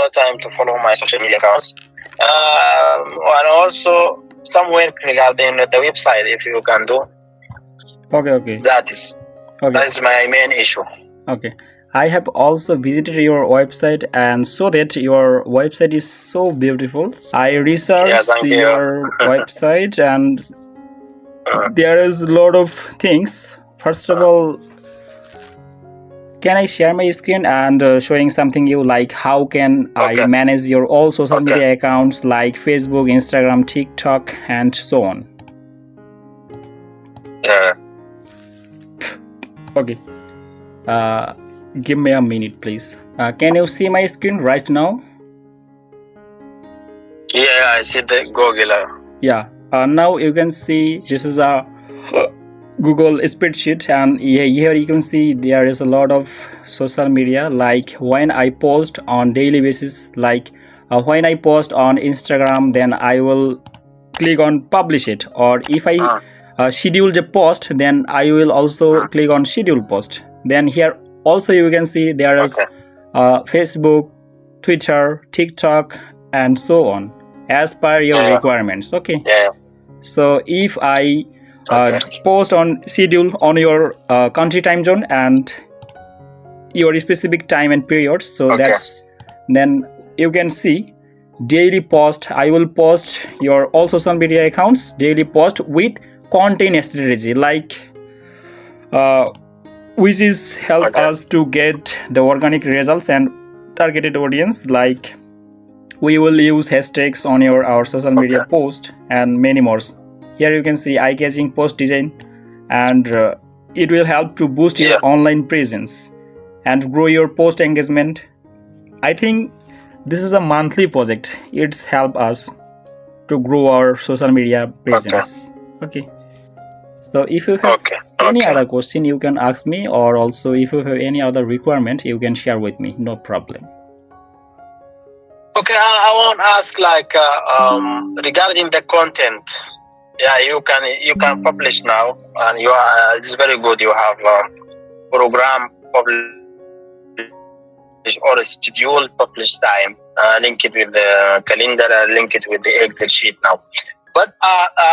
no time to follow my social media accounts. And also somewhere regarding the website, if you can do. Okay. That is my main issue. Okay. I have also visited your website and saw that your website is so beautiful. I researched your website and there is a lot of things. First of all, can I share my screen and showing something you like how can I manage your all social media accounts like Facebook, Instagram, TikTok and so on. Okay. Give me a minute please. Can you see my screen right now? Yeah, I see the Google. Yeah. Now you can see this is a Google spreadsheet, and here you can see there is a lot of social media. Like when I post on daily basis, like when I post on Instagram, then I will click on publish it, or if I schedule the post, then I will also click on schedule post. Then here also you can see there is Facebook, Twitter, TikTok and so on as per your requirements. Okay. So if I post on schedule on your country time zone and your specific time and periods, so that's then you can see daily post. I will post your all social media accounts daily post with content strategy, like which is help us to get the organic results and targeted audience. Like we will use hashtags on our social media post and many more. Here you can see eye-catching post design, and it will help to boost your online presence and grow your post engagement. I think this is a monthly project. It's help us to grow our social media presence. Okay. So if you have any other question, you can ask me, or also if you have any other requirement, you can share with me. No problem. Okay, I want to ask like regarding the content. Yeah, you can publish now, and you are it's very good. You have program publish or schedule publish time. Link it with the calendar. Link it with the Excel sheet now. But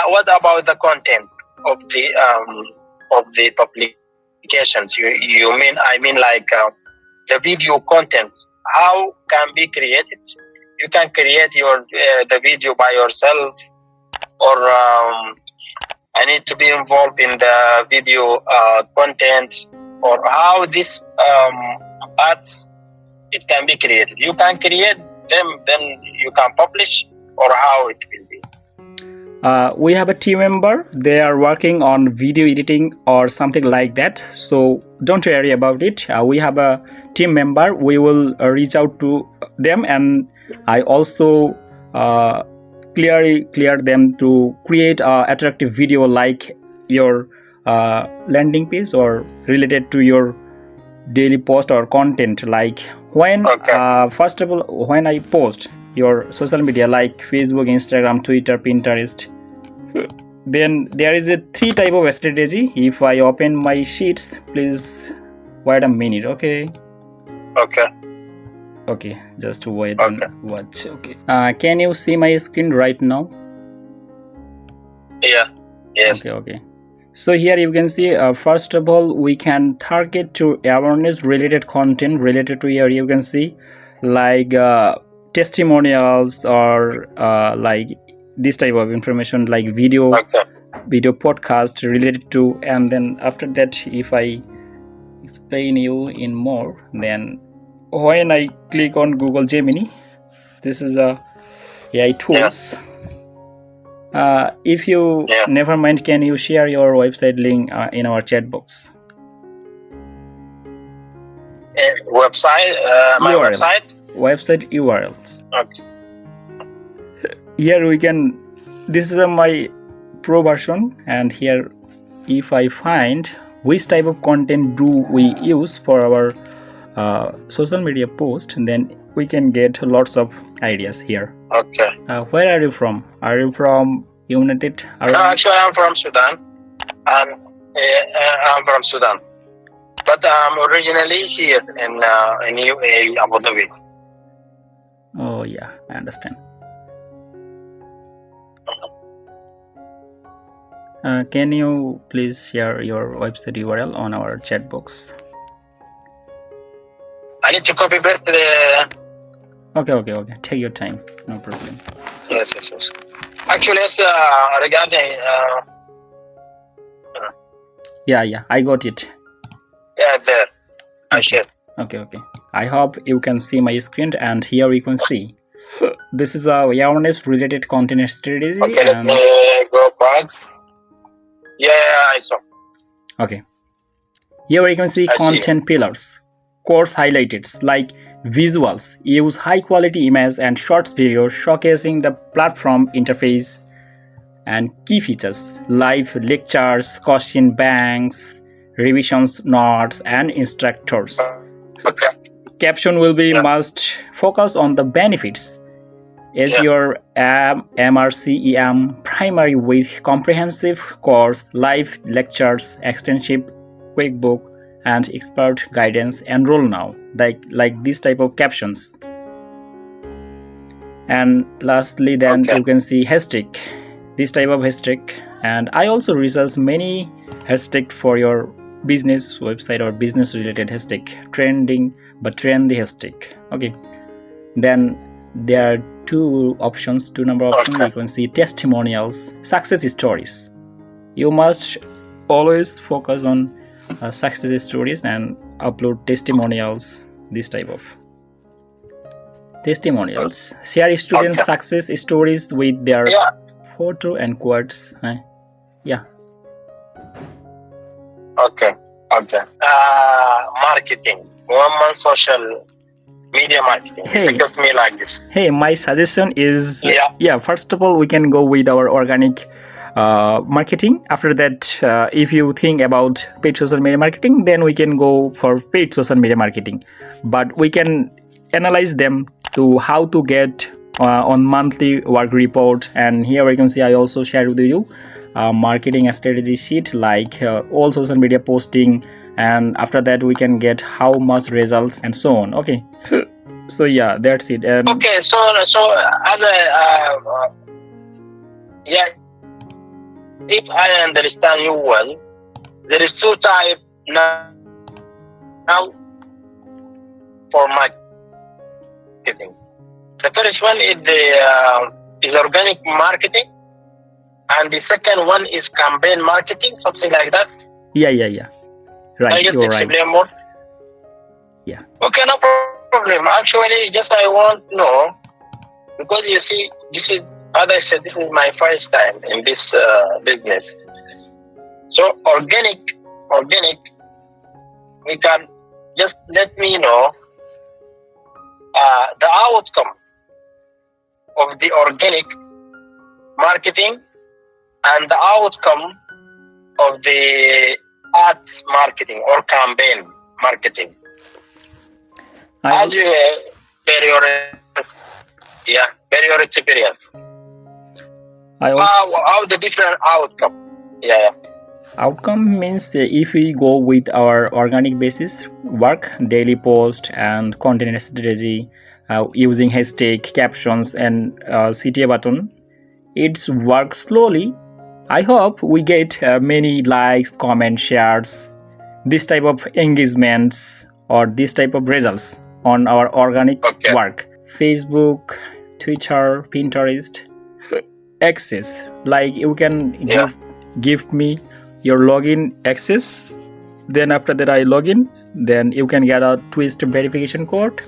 what about the content of the publications? You mean I mean like the video contents? How can be created? You can create your the video by yourself, or I need to be involved in the video content, or how this ads it can be created. You can create them, then you can publish, or how it will be. We have a team member. They are working on video editing or something like that, so don't worry about it. We have a team member. We will reach out to them, and I also clear them to create a attractive video like your landing page or related to your daily post or content. Like when first of all, when I post your social media like Facebook, Instagram, Twitter, Pinterest, then there is a 3 type of strategy. If I open my sheets, please wait a minute. Okay, just wait and watch. Can you see my screen right now? Yes. Okay. So here you can see first of all, we can target to awareness related content related to here. You can see like testimonials or like this type of information, like video podcast related to. And then after that, if I explain you in more, then when I click on Google Gemini, this is a AI tools. If you never mind, can you share your website link in our chat box? Website, my URL. Website URLs. Okay. Here we can. This is my pro version, and here, if I find which type of content do we use for our social media post, then we can get lots of ideas here. Where are you from? Are you from United Arab? No, actually I'm from Sudan. I'm from Sudan, but I'm originally here in UAE, Abu Dhabi. Oh yeah, I understand. Can you please share your website URL on our chat box? I need to copy paste the. Okay. Take your time. No problem. Yes. Actually, it's regarding. Yeah. I got it. Yeah, there. I shared. Okay. I hope you can see my screen, and here you can see. This is a awareness related content strategy. Okay, let me go back. Yeah, I saw. Okay. Here you can see content pillars, course highlighted like visuals, use high quality image and shorts videos showcasing the platform interface and key features, live lectures, question banks, revisions notes and instructors. Okay. Caption will be must focus on the benefits as your MRCEM primary with comprehensive course, live lectures, extensive quickbook and expert guidance. Enroll now, like this type of captions. And lastly then you can see hashtag, this type of hashtag, and I also research many hashtag for your business website or business related hashtag, trending but trendy hashtag. Okay, then there are two number options. You can see testimonials, success stories. You must always focus on success stories and upload testimonials, this type of testimonials. Share student success stories with their photo and quotes. Yeah. Okay. Marketing. 1 month social media marketing. Because me like this. Hey, my suggestion is first of all we can go with our organic marketing. After that, if you think about paid social media marketing, then we can go for paid social media marketing. But we can analyze them to how to get on monthly work report. And here you can see I also shared with you marketing strategy sheet, like all social media posting, and after that we can get how much results and so on. Okay. So yeah, that's it. Okay, so as if I understand you well, there is two types now for marketing. The first one is organic marketing, and the second one is campaign marketing, something like that. Yeah. Right, you're right. More? Yeah. Okay, no problem. Actually, just I want to know, because you see, this is, as I said, this is my first time in this business. So organic, we can just let me know the outcome of the organic marketing and the outcome of the ads marketing or campaign marketing. As you your experience. How the different outcome? Yeah. Outcome means if we go with our organic basis work, daily post and content strategy, using hashtag, captions and CTA button, it's work slowly. I hope we get many likes, comments, shares, this type of engagements or this type of results on our organic work. Facebook, Twitter, Pinterest, access, like you can give me your login access, then after that I log in, then you can get a twist verification code,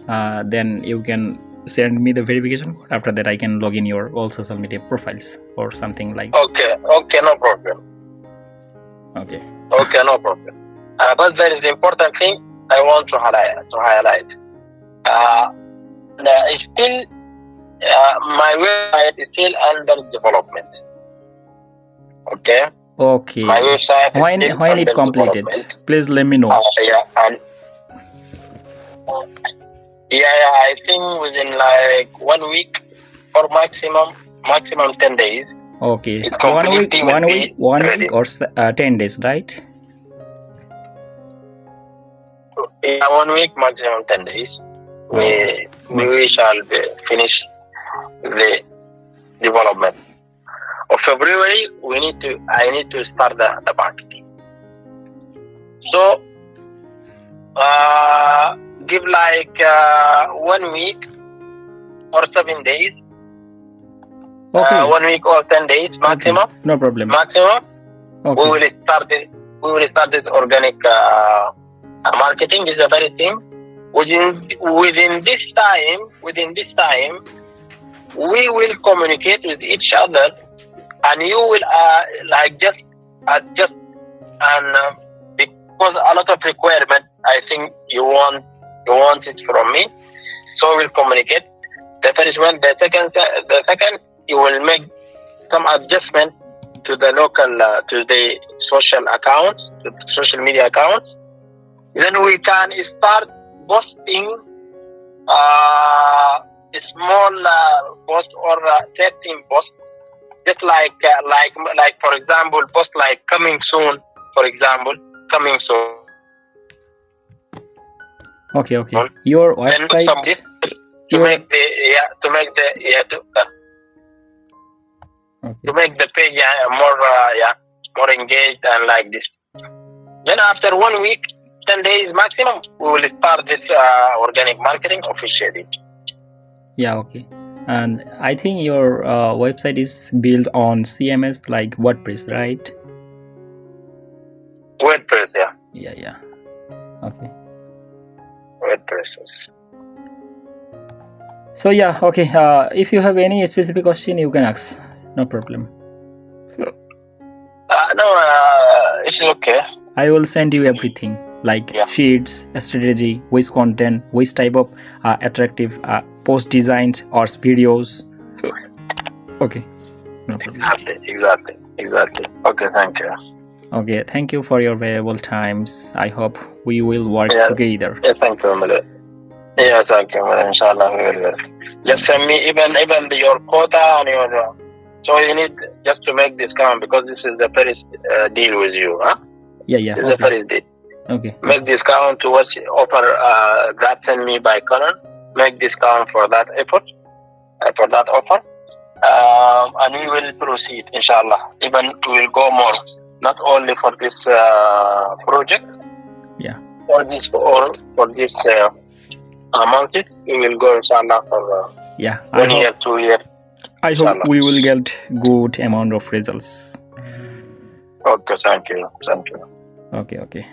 then you can send me the verification code. After that I can log in your all social media profiles or something like that. Okay, no problem. Okay, no problem. But there is the important thing I want to highlight. Still, my website is still under development. Okay. My website when it completed, please let me know. I think within like 1 week or maximum 10 days. Okay, 1 week or 10 days, right? Yeah, 1 week, maximum 10 days. we shall finish the development. Of February, I need to start the marketing. So give like 1 week or 7 days. Okay. 1 week or 10 days maximum. Okay. No problem. Maximum. Okay. We will start this organic marketing. This is a very thing. Within this time, we will communicate with each other, and you will like just adjust, and because a lot of requirement, I think you want it from me, so we'll communicate. The first one, the second, you will make some adjustment to the local, to the social accounts, to the social media accounts. Then we can start posting a small post or 13 posts, just like for example, post like coming soon, for example, coming soon. Okay. Your website. To make the page more engaged and like this. Then after 1 week, 10 days maximum, we will start this organic marketing officially. Yeah, okay. And I think your website is built on CMS like WordPress, right? WordPress, yeah. Yeah. Okay. WordPress. So yeah, okay. If you have any specific question, you can ask. No problem. It's okay. I will send you everything like sheets, strategy, which content, which type of attractive post designs or videos. Okay, no problem. Exactly. Okay, thank you. Okay, thank you for your valuable times. I hope we will work together. Yeah, thank you, Malik. Yeah, thank you, inshallah. We will. Just send me even your quota and your. So you need just to make discount because this is the first deal with you, huh? Yeah. This is the first deal. Okay. Make discount to what offer that send me by Conan. Make discount for that effort, for that offer, and we will proceed, inshallah. Even we will go more, not only for this project. Yeah. For this month, we will go, inshallah, for 1 year, 2 years. I hope we will get good amount of results. Okay, thank you. Okay.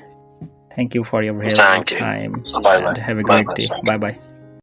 Thank you for your valuable time. Bye. And have a great day. Bye.